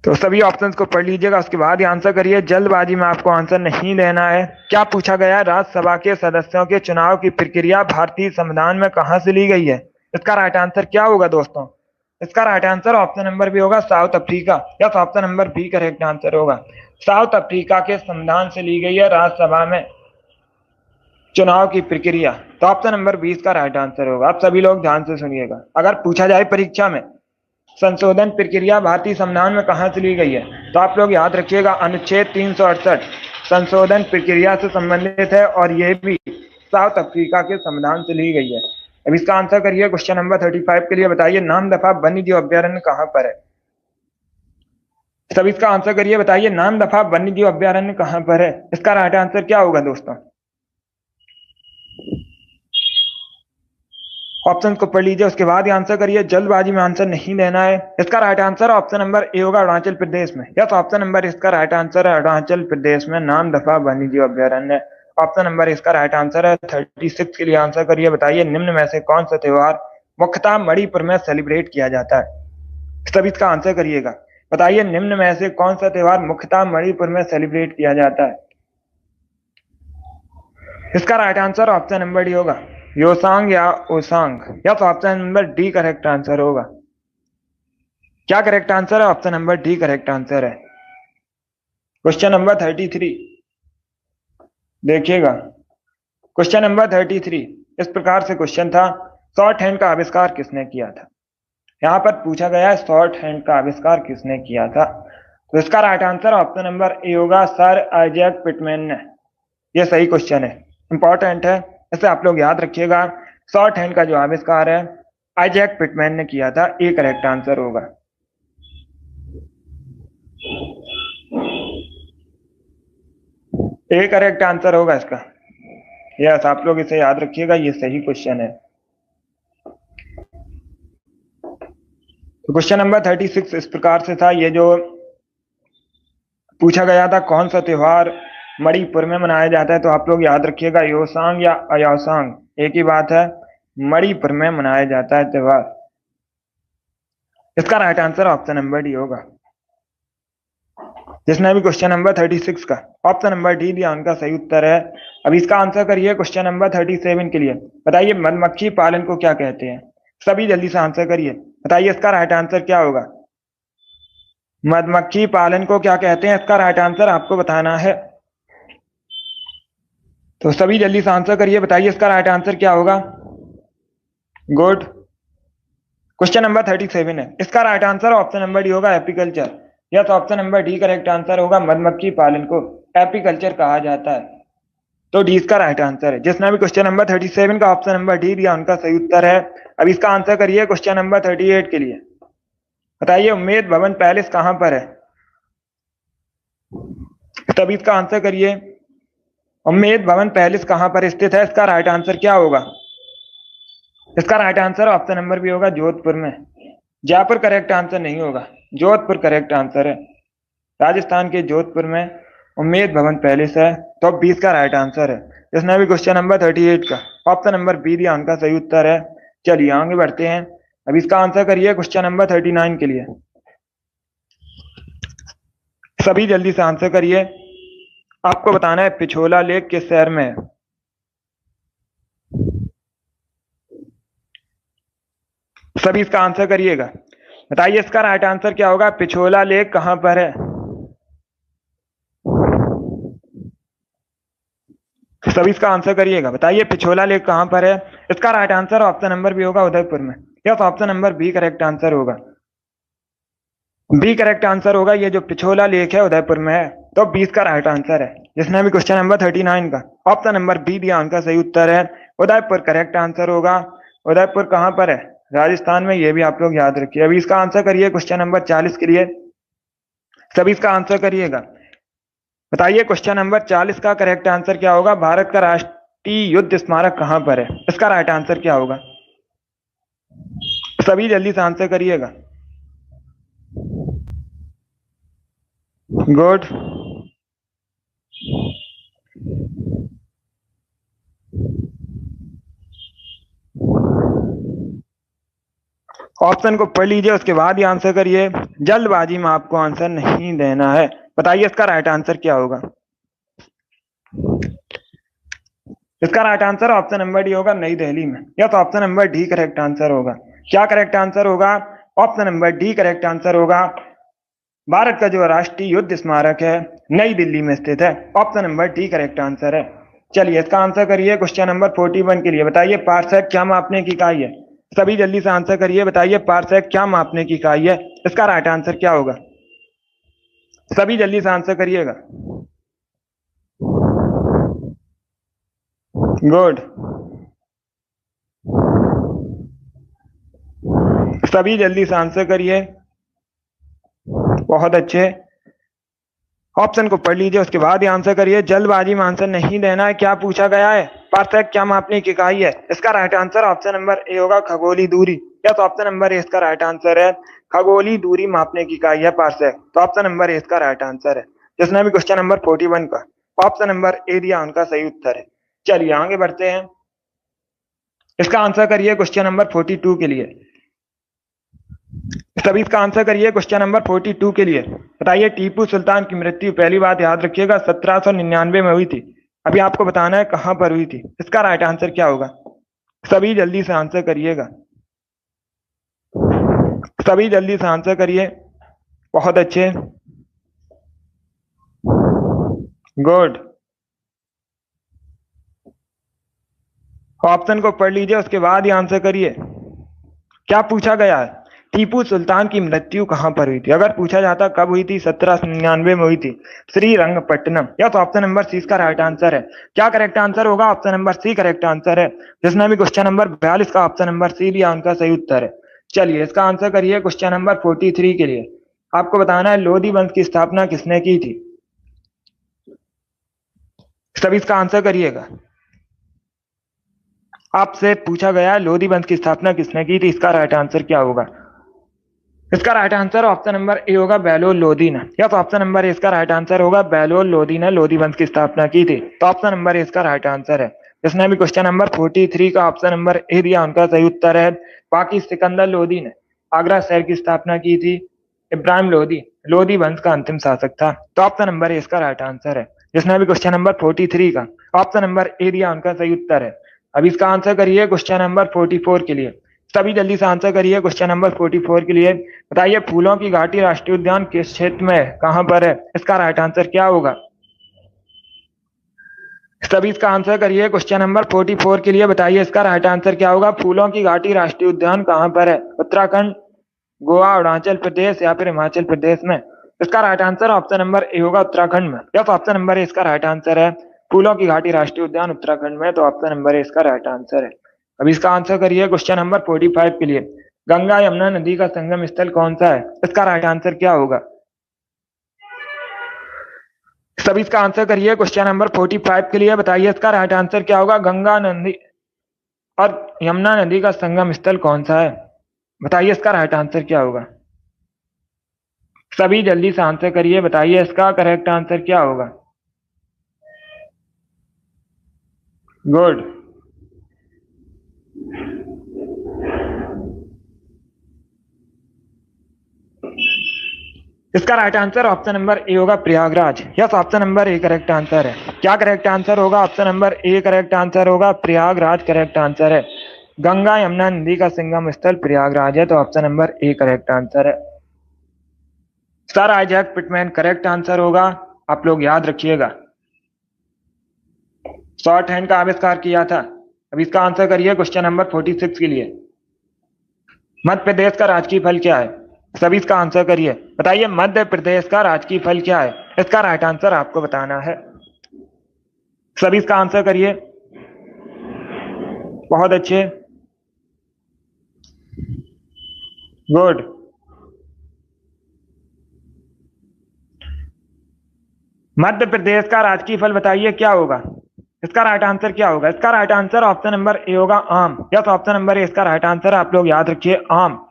तो सभी ऑप्शंस को पढ़ लीजिएगा, उसके बाद ही आंसर करिए। जल्दबाजी में आपको आंसर नहीं देना है। क्या पूछा गया है? राज्यसभा के सदस्यों के चुनाव की प्रक्रिया भारतीय संविधान में कहां से ली गई है? इसका राइट आंसर क्या होगा दोस्तों? इसका right answer option number B होगा, South Africa. Yes, option number B correct answer होगा। साउथ अफ्रीका के संविधान से ली गई है राज्यसभा में चुनाव की प्रक्रिया। तो ऑप्शन नंबर 20 का राइट आंसर होगा। आप सभी लोग ध्यान से सुनिएगा। अगर पूछा जाए परीक्षा में संशोधन प्रक्रिया भारतीय संविधान में कहां से ली गई है, तो आप लोग याद रखिएगा अनुच्छेद 368 संशोधन प्रक्रिया से संबंधित है, और यह भी साउथ अफ्रीका के संविधान से ली गई है। अब इसका आंसर करिए क्वेश्चन नंबर 35 के लिए। बताइए नामदफा वन्यजीव अभ्यारण्य कहां पर है? सब इसका आंसर करिए। बताइए नामदफा वन्यजीव अभ्यारण्य कहां पर है? इसका राइट आंसर क्या होगा दोस्तों? ऑप्शन को पढ़ लीजिए, उसके बाद ही आंसर करिए। जल्दबाजी में आंसर नहीं देना है। इसका right answer option number A होगा, अरुणाचल प्रदेश में। यस, ऑप्शन नंबर इसका राइट आंसर है, अरुणाचल प्रदेश में नामदफा वन्यजीव अभ्यारण्य। ऑप्शन नंबर इसका राइट आंसर है। 36 के लिए आंसर करिए। बताइए निम्न में से कौन सा त्योहार मुख्यतः मणिपुर में सेलिब्रेट किया जाता है? सभी इसका आंसर करिएगा। बताइए निम्न में से कौन सा त्योहार मुख्यतः मणिपुर में सेलिब्रेट किया जाता है? इसका right answer option number D होगा, योसांग या Oshang. Yes, option number D correct answer होगा। क्या करेक्ट आंसर है? Option number D correct answer है। क्वेश्चन नंबर 33 देखिएगा। क्वेश्चन नंबर 33 इस प्रकार से क्वेश्चन था, शॉर्ट हैंड का आविष्कार किसने किया था? यहां पर पूछा गया है शॉर्ट हैंड का आविष्कार किसने किया था। तो इसका right answer option number A होगा, सर आइजैक पिटमैन ने। यह सही क्वेश्चन है, इंपॉर्टेंट है, इसे आप लोग याद रखिएगा। शॉर्ट हैंड का जो आविष्कार है आइजैक पिटमैन ने किया था। ए करेक्ट आंसर होगा। ए करेक्ट आंसर होगा इसका। यस, आप लोग इसे याद रखिएगा, ये सही क्वेश्चन है। तो क्वेश्चन नंबर 36 इस प्रकार से था। ये जो पूछा गया था कौन सा त्योहार मणिपुर में मनाया जाता है, तो आप लोग याद रखिएगा योसांग या अयोसांग, एक ही बात है, मणिपुर में मनाया जाता है त्योहार। इसका right answer option number D होगा। जिसने भी क्वेश्चन नंबर 36 का ऑप्शन नंबर डी दिया उनका सही उत्तर है। अब इसका आंसर करिए क्वेश्चन नंबर 37 के लिए। बताइए मधुमक्खी पालन को क्या कहते हैं? सभी जल्दी से आंसर करिए, बताइए इसका राइट आंसर क्या होगा। मधुमक्खी पालन को क्या कहते हैं, इसका राइट आंसर आपको बताना है। तो सभी जल्दी से आंसर करिए, बताइए इसका राइट आंसर क्या होगा। गुड, क्वेश्चन नंबर 37 है, इसका right answer option number D होगा apiculture. Yes, option number D correct answer होगा। मधुमक्खी पालन को एपीकल्चर कहा जाता है, तो डी इसका राइट आंसर है। जिसने भी क्वेश्चन नंबर 37 का ऑप्शन नंबर डी दिया उनका सही उत्तर है। अब इसका आंसर करिए क्वेश्चन नंबर 38 के लिए। बताइए उम्मेद भवन पैलेस कहां पर है? तभी इसका आंसर करिए, उम्मेद भवन पैलेस कहां पर स्थित है, इसका राइट आंसर क्या होगा। इसका right answer option number B होगा जोधपुर में। जयपुर करेक्ट आंसर नहीं होगा, जोधपुर करेक्ट आंसर है। राजस्थान के जोधपुर में उम्मेद भवन पैलेस है, तो 20 का राइट आंसर है। जिसने भी क्वेश्चन नंबर 38 का ऑप्शन नंबर बी दिया उनका सही उत्तर है। चलिए आगे बढ़ते हैं। अब इसका आंसर करिए क्वेश्चन नंबर 39 के लिए। सभी जल्दी से आंसर करिए। आपको बताना है पिछोला लेक किस शहर में है। सभी इसका आंसर करिएगा, बताइए इसका राइट आंसर क्या होगा। पिछोला लेक कहां पर है? सभी इसका आंसर करिएगा, बताइए पिछोला लेक कहां पर है। इसका right answer option number B होगा उदयपुर में। Yes, option number B correct answer होगा। बी करेक्ट आंसर होगा, ये जो पिछोला लेक है उदयपुर में है, तो 20 का राइट आंसर है। जिसने भी क्वेश्चन नंबर 39 का ऑप्शन नंबर बी दिया उनका सही उत्तर है। उदयपुर करेक्ट आंसर होगा। उदयपुर कहां पर है? राजस्थान में, ये भी आप लोग याद रखिए। अभी इसका आंसर करिए क्वेश्चन नंबर 40 के लिए। सभी इसका आंसर करिएगा, बताइए क्वेश्चन नंबर 40 का करेक्ट आंसर क्या होगा। भारत का राष्ट्रीय युद्ध स्मारक कहां पर है, इसका राइट आंसर क्या होगा। सभी जल्दी से आंसर करिएगा। गुड, ऑप्शन को पढ़ लीजिए, उसके बाद ही आंसर करिए। जल्दबाजी में आपको आंसर नहीं देना है। बताइए इसका राइट आंसर क्या होगा। इसका right answer option number D होगा नई दिल्ली में। या तो option number D correct answer होगा। क्या करेक्ट आंसर होगा? Option number D correct answer होगा। भारत का जो राष्ट्रीय युद्ध स्मारक है नई दिल्ली में स्थित है। Option number D correct answer है। चलिए इसका आंसर करिए क्वेश्चन नंबर 41 के लिए। बताइए पारसेक क्या मापने की इकाई है। सभी जल्दी से आंसर करिए, बताइए पारसेक क्या मापने की इकाई है, इसका राइट आंसर क्या होगा। सभी जल्दी से आंसर करिएगा। गुड, सभी जल्दी से आंसर करिए। बहुत अच्छे, ऑप्शन को पढ़ लीजिए, उसके बाद ही आंसर करिए। जल्दबाजी में आंसर नहीं देना है। क्या पूछा गया है? पारसेक क्या मापने की इकाई है, इसका right answer option number A होगा खगोलीय दूरी। या तो ऑप्शन नंबर ए इसका राइट आंसर है। खगोलीय दूरी मापने की इकाई है पारसेक, तो ऑप्शन नंबर ए इसका राइट आंसर है। जिसने भी क्वेश्चन नंबर 41 का ऑप्शन नंबर ए दिया उनका सही उत्तर है। चलिए आगे बढ़ते हैं। इसका आंसर करिए क्वेश्चन नंबर 42 के लिए। सभी इसका आंसर करिए क्वेश्चन नंबर 42 के लिए। बताइए टीपू सुल्तान की मृत्यु, पहली बात याद रखिएगा, 1799 में हुई थी। अभी आपको बताना है कहां पर हुई थी, इसका राइट आंसर क्या होगा। सभी जल्दी से आंसर करिएगा। सभी जल्दी से आंसर करिए। बहुत अच्छे, गुड, ऑप्शन को पढ़ लीजिए, उसके बाद ही आंसर करिए। क्या पूछा गया है? टीपू सुल्तान की मृत्यु कहां पर हुई थी। अगर पूछा जाता कब हुई थी, 1799 में हुई थी, श्रीरंगपट्टनम। या तो ऑप्शन नंबर सी इसका राइट आंसर है। क्या करेक्ट आंसर होगा? Option number C correct answer है। जिसने भी क्वेश्चन नंबर 42 का ऑप्शन नंबर सी दिया उनका सही उत्तर है। चलिए इसका आंसर करिए क्वेश्चन नंबर 43 के लिए। आपको बताना है लोधी वंश की स्थापना किसने की थी। सभी इसका आंसर करिएगा। आपसे पूछा गया लोधी वंश की स्थापना किसने की थी, इसका राइट आंसर क्या होगा। इसका right answer option number A होगा बेलोल लोदी ने। यस, ऑप्शन नंबर ए इसका राइट आंसर होगा। बेलोल लोदी ने लोदी वंश की स्थापना की थी। तो ऑप्शन नंबर ए इसका राइट आंसर है। जिसने भी क्वेश्चन नंबर 43 का ऑप्शन नंबर ए दिया उनका सही उत्तर है। बाकी सिकंदर लोदी ने आगरा शहर की स्थापना की थी। इब्राहिम लोदी लोदी वंश का अंतिम शासक था। तो ऑप्शन नंबर ए इसका राइट आंसर है। जिसने भी क्वेश्चन नंबर 43 का ऑप्शन नंबर ए दिया उनका सही उत्तर है। अब इसका आंसर करिए क्वेश्चन नंबर 44 के लिए। सभी जल्दी से आंसर करिए क्वेश्चन नंबर 44 के लिए। बताइए फूलों की घाटी राष्ट्रीय उद्यान किस क्षेत्र में है, कहां पर है? इसका राइट आंसर क्या होगा? सभी इसका आंसर करिए क्वेश्चन नंबर 44 के लिए। बताइए इसका राइट आंसर क्या होगा? फूलों की घाटी राष्ट्रीय उद्यान कहां पर है? उत्तराखंड, गोवा, अरुणाचल प्रदेश या फिर हिमाचल प्रदेश में? इसका right answer option number A होगा, उत्तराखंड में। यस, ऑप्शन नंबर ए इसका राइट आंसर है। फूलों की घाटी राष्ट्रीय उद्यान उत्तराखंड में। तो ऑप्शन नंबर ए इसका राइट आंसर है। अब इसका आंसर करिए क्वेश्चन नंबर 45 के लिए। गंगा यमुना नदी का संगम स्थल कौन सा है? इसका राइट आंसर क्या होगा? सभी इसका आंसर करिए क्वेश्चन नंबर 45 के लिए। बताइए इसका राइट आंसर क्या होगा? गंगा नदी और यमुना नदी का संगम स्थल कौन सा है? बताइए इसका राइट आंसर क्या होगा? सभी जल्दी से आंसर करिए। बताइए इसका करेक्ट आंसर क्या होगा? गुड। इसका right answer option number A होगा, Prayagraj. Yes, option number A correct answer है। क्या करेक्ट आंसर होगा? Option number A correct answer होगा, प्रयागराज करेक्ट आंसर है। गंगा यमुना नदी का संगम स्थल प्रयागराज है। तो option number A correct answer है। Sir Isaac Pitman correct answer होगा। आप लोग याद रखिएगा। शॉर्ट हैंड का आविष्कार किया था। अब इसका आंसर करिए क्वेश्चन नंबर 46 के लिए। मध्य प्रदेश का राजकीय फल क्या है? सभी इसका आंसर करिए। बताइए मध्य प्रदेश का राजकीय फल क्या है? इसका राइट आंसर आपको बताना है। सभी इसका आंसर करिए। बहुत अच्छे, गुड। मध्य प्रदेश का राजकीय फल बताइए क्या होगा? इसका राइट आंसर क्या होगा? इसका right answer option number A होगा, आम। यस, ऑप्शन नंबर ए इसका राइट आंसर। आप लोग याद रखिए, आम,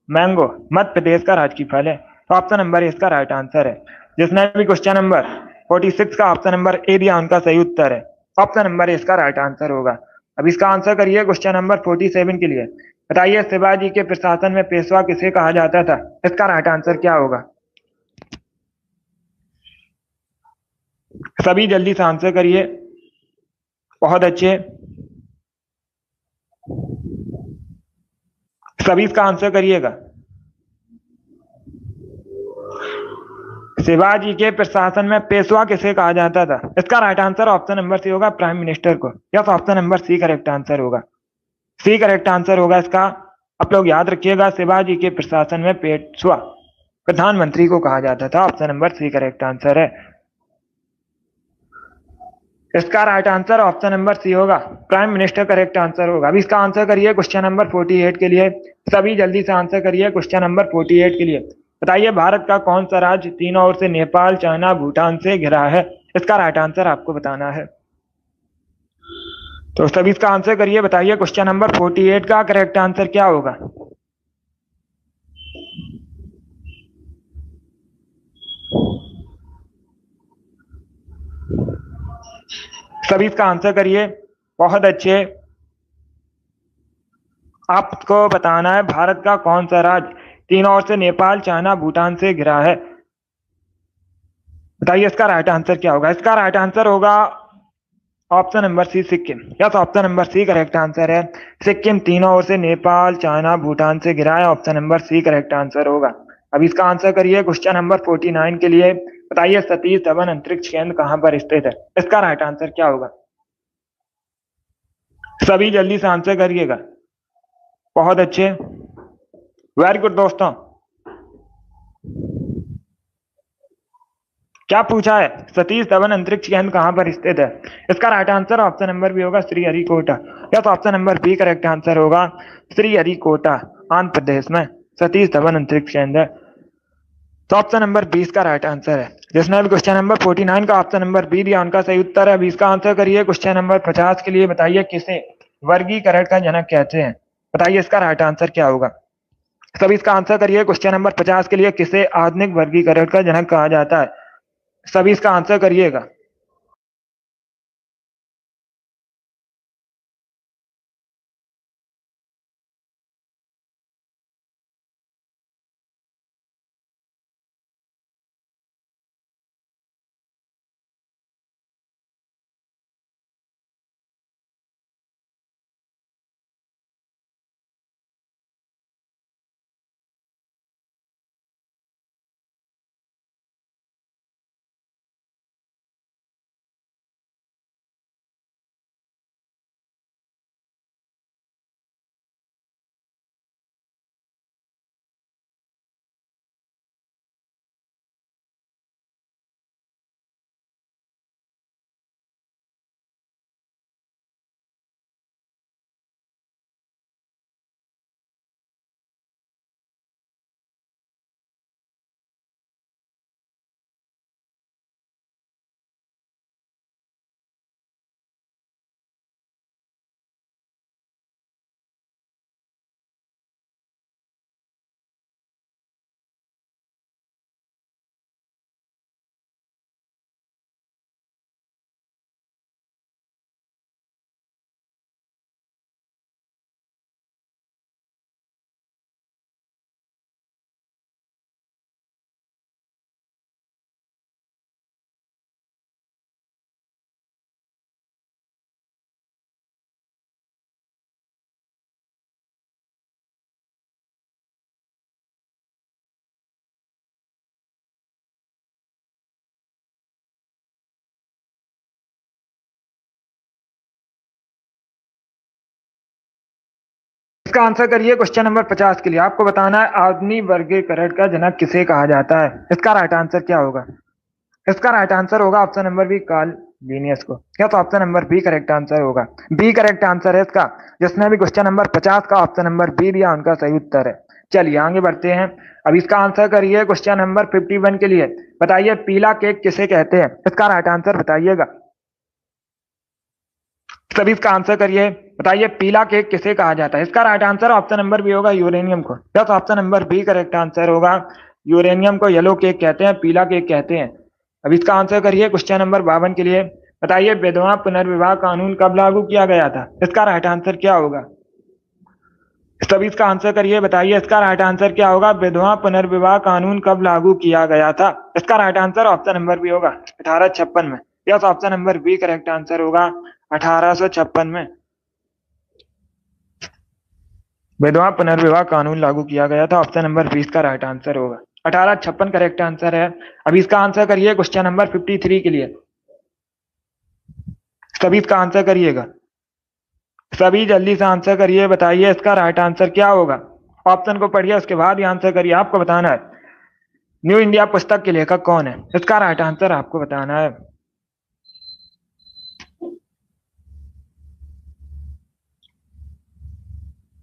मैंगो मध्य प्रदेश का राजकीय फल है। तो ऑप्शन नंबर ए इसका राइट आंसर है। जिसने भी क्वेश्चन नंबर 46 का ऑप्शन नंबर ए दिया उनका सही उत्तर है। ऑप्शन नंबर ए इसका राइट आंसर होगा। अब इसका आंसर करिए क्वेश्चन नंबर 47 के लिए। बताइए शिवाजी के प्रशासन में पेशवा किसे कहा जाता था? इसका राइट आंसर क्या होगा? सभी जल्दी से आंसर करिए। बहुत अच्छे, सभी इसका आंसर करिएगा। शिवाजी के प्रशासन में पेशवा किसे कहा जाता था? इसका right answer option number C होगा, प्राइम मिनिस्टर को। Yes, option number C correct answer होगा। सी करेक्ट आंसर होगा इसका। आप लोग याद रखिएगा, शिवाजी के प्रशासन में पेशवा प्रधानमंत्री को कहा जाता था। Option number C correct answer है। इसका right answer option number C होगा, प्राइम मिनिस्टर करेक्ट आंसर होगा। अभी इसका आंसर करिए क्वेश्चन नंबर 48 के लिए। सभी जल्दी से आंसर करिए क्वेश्चन नंबर 48 के लिए। बताइए भारत का कौन सा राज्य तीनों ओर से नेपाल, चाइना, भूटान से घिरा है? इसका राइट आंसर आपको बताना है। तो सभी इसका आंसर करिए। बताइए क्वेश्चन नंबर 48 का करेक्ट आंसर क्या होगा? सभी इसका आंसर करिए। बहुत अच्छे, आपको बताना है भारत का कौन सा राज्य तीनों ओर से नेपाल, चाइना, भूटान से घिरा है। बताइए इसका राइट आंसर क्या होगा? इसका राइट आंसर होगा option number C, Sikkim. Yes, option number C correct answer है। सिक्किम तीनों ओर से नेपाल, चाइना, भूटान से घिरा है। Option number C correct answer होगा। अब इसका आंसर करिए क्वेश्चन नंबर 49 के लिए। बताइए सतीश धवन अंतरिक्ष केंद्र कहां पर स्थित है? इसका राइट आंसर क्या होगा? सभी जल्दी से आंसर करिएगा। बहुत अच्छे, वेरी गुड दोस्तों। क्या पूछा है? सतीश धवन अंतरिक्ष केंद्र कहां पर स्थित है? इसका right answer option number B होगा, Sriharikota. Yes, option number B correct answer होगा, श्रीहरिकोटा, आंध्र प्रदेश में सतीश धवन अंतरिक्ष केंद्र। तो ऑप्शन नंबर 20 का राइट आंसर है। जिसने भी क्वेश्चन नंबर 49 का ऑप्शन नंबर बी दिया उनका सही उत्तर है। 20 का आंसर करिए क्वेश्चन नंबर 50 के लिए। बताइए किसे वर्गीकरण का जनक कहते हैं? बताइए इसका राइट आंसर क्या होगा? सभी इसका आंसर करिए। क्वेश्चन नंबर 50 के लिए किसे आधुनिक वर्गीकरण का जनक कहा जाता है? सभी इसका आंसर करिएगा। इसका आंसर करिए। क्वेश्चन नंबर 50 के लिए आपको बताना है आधुनिक वर्गीकरण का जनक किसे कहा जाता है। इसका राइट आंसर क्या होगा? इसका राइट आंसर होगा option number B, Carl Linnaeus को। क्या तो option number B correct answer होगा। बी करेक्ट आंसर है इसका। जिसने भी क्वेश्चन नंबर 50 का ऑप्शन नंबर बी दिया उनका सही उत्तर है। चलिए आगे बढ़ते हैं। अब इसका आंसर करिए। क्वेश्चन नंबर 51 के लिए बताइए पीला केक किसे कहते हैं? इसका राइट आंसर बताइएगा। सभी इसका आंसर करिए। बताइए पीला केक किसे कहा जाता है? इसका right answer option number B होगा, यूरेनियम को। Yes, option number B correct answer होगा। यूरेनियम को येलो केक कहते हैं, पीला केक कहते हैं। अब इसका आंसर करिए। क्वेश्चन नंबर 52 के लिए बताइए विधवा पुनर्विवाह कानून कब लागू किया गया था? इसका राइट आंसर क्या होगा? सभी इसका आंसर करिए। बताइए इसका राइट आंसर क्या होगा? विधवा पुनर्विवाह कानून कब लागू किया गया था? इसका right answer option number B होगा, 1856 में। Yes, option number B correct answer होगा, 1856 में विधवा पुनर्विवाह कानून लागू किया गया था। ऑप्शन नंबर 20 का राइट आंसर होगा, 1856 करेक्ट आंसर है। अब इसका आंसर करिए क्वेश्चन नंबर 53 के लिए। सभी इसका आंसर करिएगा। सभी जल्दी से आंसर करिए। बताइए इसका राइट आंसर क्या होगा। ऑप्शन को पढ़िए उसके बाद ही आंसर करिए। आपको बताना है न्यू इंडिया पुस्तक के लेखक कौन है। इसका राइट आंसर आपको बताना है।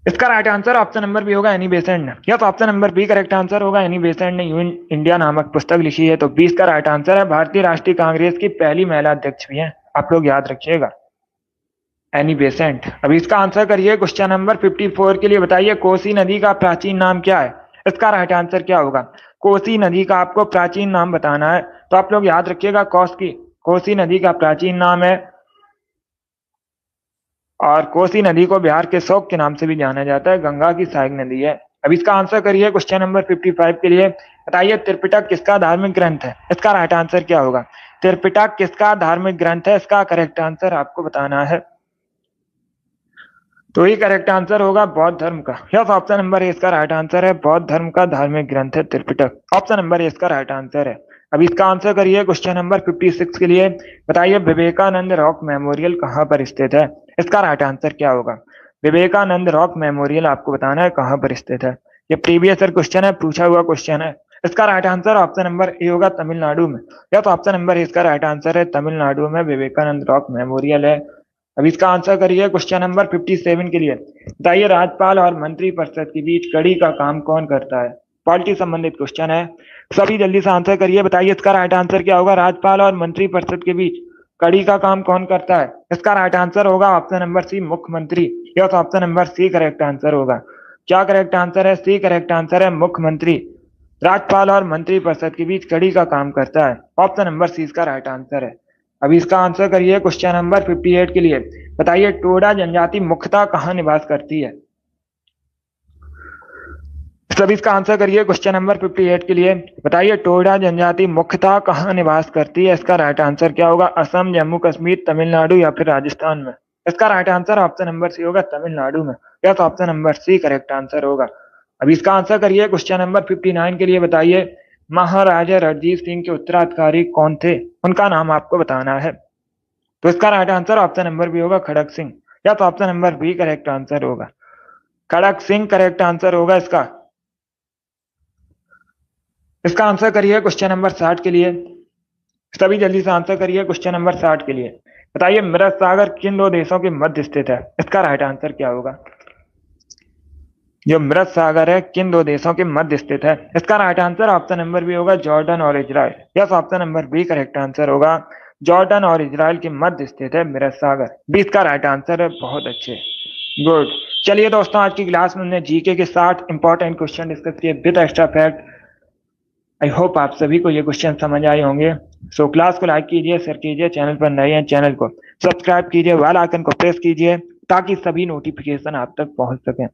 इसका right answer option number B होगा, एनी बेसेंट ने। Yes, option number B correct answer होगा। एनी बेसेंट ने न्यू इंडिया नामक पुस्तक लिखी है। तो 20 का राइट आंसर है। भारतीय राष्ट्रीय कांग्रेस की पहली महिला अध्यक्ष भी है, आप लोग याद रखिएगा, एनी बेसेंट। अभी इसका आंसर करिए। क्वेश्चन नंबर 54 के लिए बताइए कोसी नदी का प्राचीन नाम क्या है। इसका राइट आंसर क्या होगा? कोसी नदी का आपको प्राचीन नाम बताना है। तो आप लोग याद रखिएगा कोसी नदी का प्राचीन नाम है, और कोसी नदी को बिहार के शोक के नाम से भी जाना जाता है, गंगा की सहायक नदी है। अब इसका आंसर करिए। क्वेश्चन नंबर 55 के लिए बताइए त्रिपिटक किसका धार्मिक ग्रंथ है। इसका राइट आंसर क्या होगा? त्रिपिटक किसका धार्मिक ग्रंथ है? इसका करेक्ट आंसर आपको बताना है। तो ये करेक्ट आंसर होगा बौद्ध धर्म का। यस, ऑप्शन नंबर ए इसका राइट आंसर है। बौद्ध धर्म का धार्मिक ग्रंथ है त्रिपिटक। ऑप्शन नंबर ए इसका राइट आंसर है। अब इसका आंसर करिए। क्वेश्चन नंबर 56 के लिए बताइए विवेकानंद रॉक मेमोरियल कहाँ पर स्थित है। इसका राइट आंसर क्या होगा? विवेकानंद रॉक मेमोरियल आपको बताना है कहाँ पर स्थित है। ये प्रीवियस ईयर क्वेश्चन है, पूछा हुआ क्वेश्चन है। इसका right answer option number A होगा, तमिलनाडु में। या तो ऑप्शन नंबर ए इसका राइट आंसर है, तमिलनाडु में विवेकानंद रॉक मेमोरियल है। अब इसका आंसर करिए। क्वेश्चन नंबर 57 के लिए बताइए राज्यपाल और मंत्री परिषद के बीच कड़ी का काम कौन करता है। पॉलिटी संबंधित क्वेश्चन है, सभी जल्दी से आंसर करिए। बताइए इसका राइट आंसर क्या होगा? राज्यपाल और मंत्री परिषद के बीच कड़ी का काम कौन करता है। इसका राइट आंसर होगा ऑप्शन नंबर सी, मुख्यमंत्री। Yes, option number C correct answer होगा। क्या करेक्ट आंसर है? सी करेक्ट आंसर है। मुख्यमंत्री राज्यपाल और मंत्रिपरिषद के बीच कड़ी का काम करता है। ऑप्शन नंबर सी इसका राइट आंसर है। अभी इसका आंसर करिए क्वेश्चन नंबर 58 के लिए। बताइए टोडा जनजाति मुख्यतः कहाँ निवास करती है? सभी इसका आंसर करिए क्वेश्चन नंबर 58 के लिए। बताइए टोडा जनजाति मुख्यतः कहाँ निवास करती है? इसका राइट आंसर क्या होगा? असम, जम्मू कश्मीर, तमिलनाडु या फिर राजस्थान में? इसका right answer option number C होगा, तमिलनाडु में। Yes, option number C correct answer होगा। अभी इसका आंसर करिए क्वेश्चन नंबर 59 के लिए। बताइए महाराजा रणजीत सिंह के उत्तराधिकारी कौन थे? उनका नाम आपको बताना है। तो इसका right answer option number B होगा, खड़क सिंह। या तो option number B correct answer होगा, खड़क सिंह करेक्ट आंसर होगा इसका। इसका आंसर करिए क्वेश्चन नंबर 60 के लिए। सभी जल्दी से आंसर करिए क्वेश्चन नंबर 60 के लिए। बताइए मृत सागर किन दो देशों के मध्य स्थित है? इसका राइट आंसर क्या होगा? जो मृत सागर है किन दो देशों के मध्य स्थित है? इसका right answer option number B होगा, जॉर्डन और Israel. Yes, option number B correct answer होगा। जॉर्डन और इजराइल के मध्य स्थित है मृत सागर। बी इसका राइट आंसर है। बहुत अच्छे, गुड। चलिए दोस्तों, आज की क्लास में हमने जीके के 60 इंपॉर्टेंट क्वेश्चन डिस्कस किए with extra fact. I hope आप सभी को ये क्वेश्चन समझ आए होंगे। सो क्लास को लाइक कीजिए, शेयर कीजिए, चैनल पर नए हैं चैनल को सब्सक्राइब कीजिए, बेल आइकन को प्रेस कीजिए ताकि सभी नोटिफिकेशन आप तक पहुंच सकें।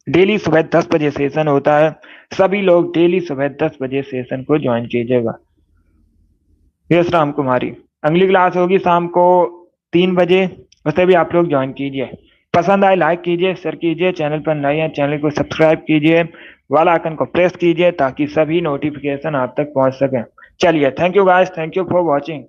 डेली सुबह 10 बजे सेशन होता है, सभी लोग डेली सुबह 10 बजे सेशन को ज्वाइन कीजिएगा। यस राम कुमारी, अगली क्लास होगी शाम को 3 बजे, उसे भी आप लोग ज्वाइन कीजिए। पसंद आए लाइक कीजिए, शेयर कीजिए, चैनल पर नए हैं चैनल को सब्सक्राइब कीजिए, बेल आइकन को प्रेस कीजिए ताकि सभी नोटिफिकेशन आप तक पहुंच सकें। चलिए, thank you guys, thank you for watching.